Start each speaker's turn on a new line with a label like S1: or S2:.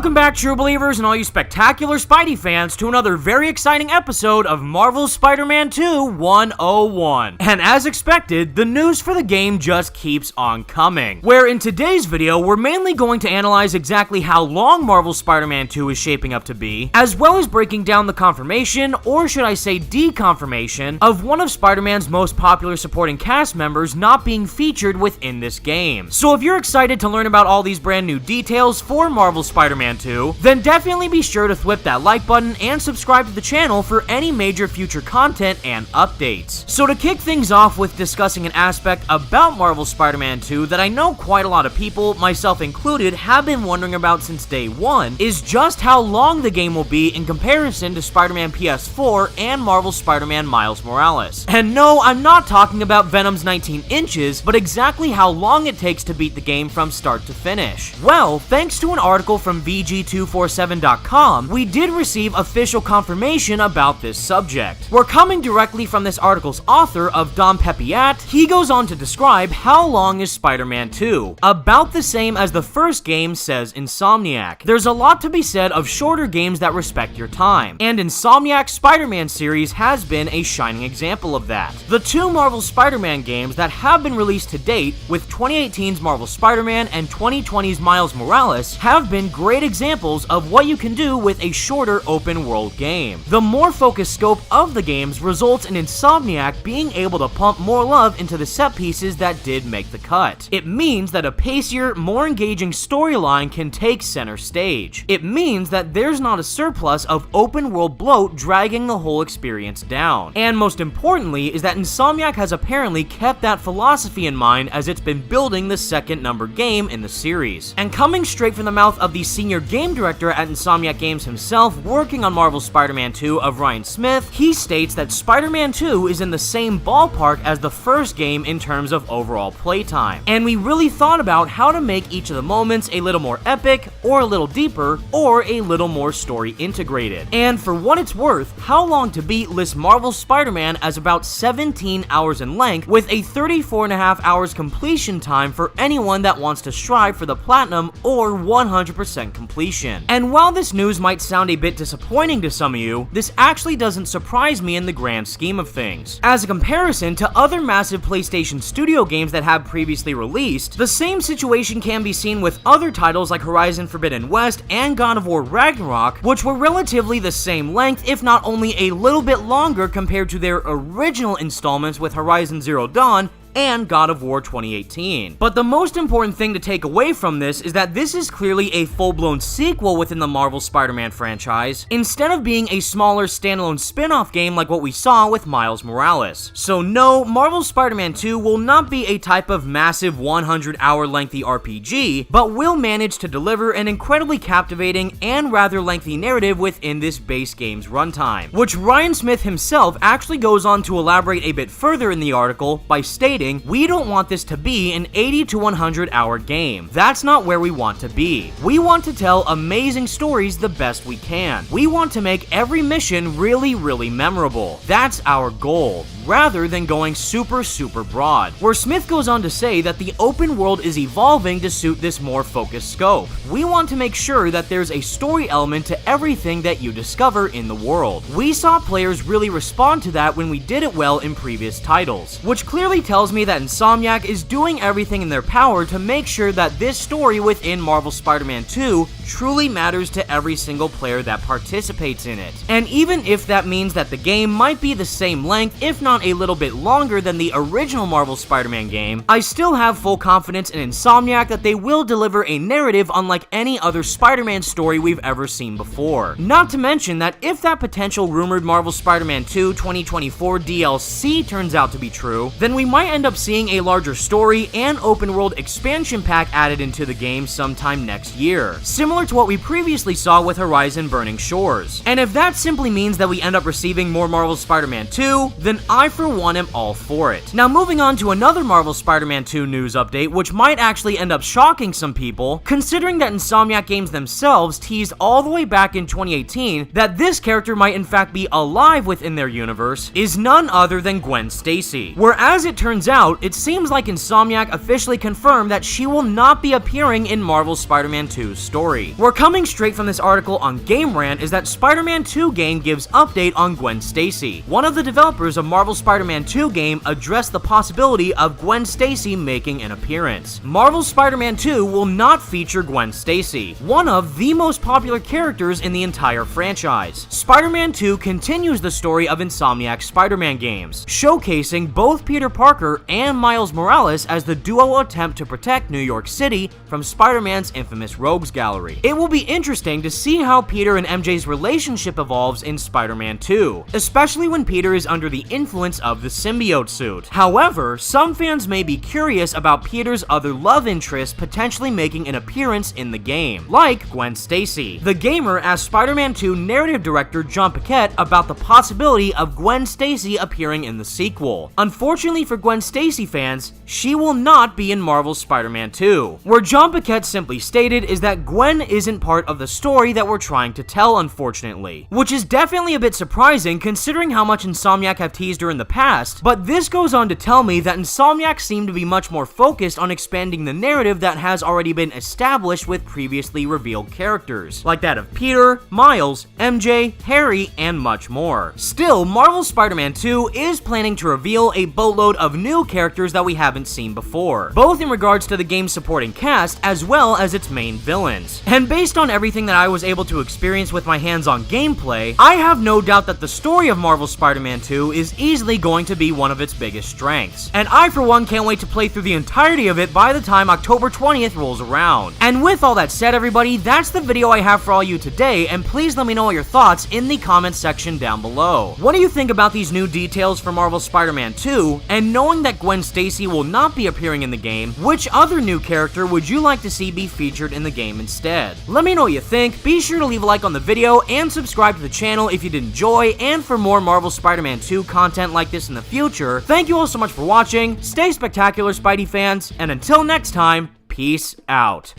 S1: Welcome back, true believers and all you spectacular Spidey fans, to another very exciting episode of Marvel's Spider-Man 2 101. And as expected, the news for the game just keeps on coming. Where in today's video, we're mainly going to analyze exactly how long Marvel's Spider-Man 2 is shaping up to be, as well as breaking down the confirmation, or should I say deconfirmation, of one of Spider-Man's most popular supporting cast members not being featured within this game. So if you're excited to learn about all these brand new details for Marvel's Spider-Man 2, then definitely be sure to flip that like button and subscribe to the channel for any major future content and updates. So to kick things off with discussing an aspect about Marvel's Spider-Man 2 that I know quite a lot of people, myself included, have been wondering about since day one, is just how long the game will be in comparison to Spider-Man PS4 and Marvel's Spider-Man Miles Morales. And no, I'm not talking about Venom's 19 inches, but exactly how long it takes to beat the game from start to finish. Well, thanks to an article from VG247.com, we did receive official confirmation about this subject. We're coming directly from this article's author of Dom Pepiat. He goes on to describe how long is Spider-Man 2. About the same as the first game, says Insomniac. There's a lot to be said of shorter games that respect your time, and Insomniac's Spider-Man series has been a shining example of that. The two Marvel Spider-Man games that have been released to date, with 2018's Marvel Spider-Man and 2020's Miles Morales, have been great examples of what you can do with a shorter open-world game. The more focused scope of the games results in Insomniac being able to pump more love into the set pieces that did make the cut. It means that a pacier, more engaging storyline can take center stage. It means that there's not a surplus of open-world bloat dragging the whole experience down. And most importantly is that Insomniac has apparently kept that philosophy in mind as it's been building the second number game in the series. And coming straight from the mouth of the senior game director at Insomniac Games himself, working on Marvel's Spider-Man 2 of Ryan Smith, he states that Spider-Man 2 is in the same ballpark as the first game in terms of overall playtime. And we really thought about how to make each of the moments a little more epic, or a little deeper, or a little more story integrated. And for what it's worth, How Long to Beat lists Marvel's Spider-Man as about 17 hours in length, with a 34.5 hours completion time for anyone that wants to strive for the platinum or 100% completion. And while this news might sound a bit disappointing to some of you, this actually doesn't surprise me in the grand scheme of things. As a comparison to other massive PlayStation Studio games that have previously released, the same situation can be seen with other titles like Horizon Forbidden West and God of War Ragnarok, which were relatively the same length, if not only a little bit longer compared to their original installments with Horizon Zero Dawn and God of War 2018. But the most important thing to take away from this is that this is clearly a full-blown sequel within the Marvel Spider-Man franchise, instead of being a smaller standalone spin-off game like what we saw with Miles Morales. So no, Marvel's Spider-Man 2 will not be a type of massive 100-hour lengthy RPG, but will manage to deliver an incredibly captivating and rather lengthy narrative within this base game's runtime, which Ryan Smith himself actually goes on to elaborate a bit further in the article by stating, "We don't want this to be an 80 to 100 hour game. That's not where we want to be. We want to tell amazing stories the best we can. We want to make every mission really, really memorable. That's our goal, rather than going super broad." Where Smith goes on to say that the open world is evolving to suit this more focused scope. We want to make sure that there's a story element to everything that you discover in the world. We saw players really respond to that when we did it well in previous titles, which clearly tells me that Insomniac is doing everything in their power to make sure that this story within Marvel Spider-Man 2 truly matters to every single player that participates in it. And even if that means that the game might be the same length, if not a little bit longer than the original Marvel Spider-Man game, I still have full confidence in Insomniac that they will deliver a narrative unlike any other Spider-Man story we've ever seen before. Not to mention that if that potential rumored Marvel Spider-Man 2 2024 DLC turns out to be true, then we might end up seeing a larger story and open world expansion pack added into the game sometime next year, similar to what we previously saw with Horizon Burning Shores. And if that simply means that we end up receiving more Marvel Spider-Man 2, then I for one am all for it. Now moving on to another Marvel Spider-Man 2 news update, which might actually end up shocking some people, considering that Insomniac Games themselves teased all the way back in 2018 that this character might in fact be alive within their universe, is none other than Gwen Stacy. Whereas it turns Turns out, it seems like Insomniac officially confirmed that she will not be appearing in Marvel's Spider-Man 2's story. We're coming straight from this article on Game Rant is that Spider-Man 2 game gives update on Gwen Stacy. One of the developers of Marvel's Spider-Man 2 game addressed the possibility of Gwen Stacy making an appearance. Marvel's Spider-Man 2 will not feature Gwen Stacy, one of the most popular characters in the entire franchise. Spider-Man 2 continues the story of Insomniac's Spider-Man games, showcasing both Peter Parker and Miles Morales as the duo attempt to protect New York City from Spider-Man's infamous rogues gallery. It will be interesting to see how Peter and MJ's relationship evolves in Spider-Man 2, especially when Peter is under the influence of the symbiote suit. However, some fans may be curious about Peter's other love interest potentially making an appearance in the game, like Gwen Stacy. The Gamer asked Spider-Man 2 narrative director John Paquette about the possibility of Gwen Stacy appearing in the sequel. Unfortunately for Gwen Stacy fans, she will not be in Marvel's Spider-Man 2. Where John Paquette simply stated is that Gwen isn't part of the story that we're trying to tell, unfortunately. Which is definitely a bit surprising considering how much Insomniac have teased her in the past, but this goes on to tell me that Insomniac seem to be much more focused on expanding the narrative that has already been established with previously revealed characters, like that of Peter, Miles, MJ, Harry, and much more. Still, Marvel's Spider-Man 2 is planning to reveal a boatload of new characters that we haven't seen before, both in regards to the game's supporting cast as well as its main villains. And based on everything that I was able to experience with my hands-on gameplay, I have no doubt that the story of Marvel's Spider-Man 2 is easily going to be one of its biggest strengths. And I, for one, can't wait to play through the entirety of it by the time October 20th rolls around. And with all that said, everybody, that's the video I have for all you today, and please let me know all your thoughts in the comments section down below. What do you think about these new details for Marvel's Spider-Man 2, and knowing that Gwen Stacy will not be appearing in the game, which other new character would you like to see be featured in the game instead? Let me know what you think, be sure to leave a like on the video, and subscribe to the channel if you did enjoy, and for more Marvel Spider-Man 2 content like this in the future. Thank you all so much for watching, stay spectacular Spidey fans, and until next time, peace out.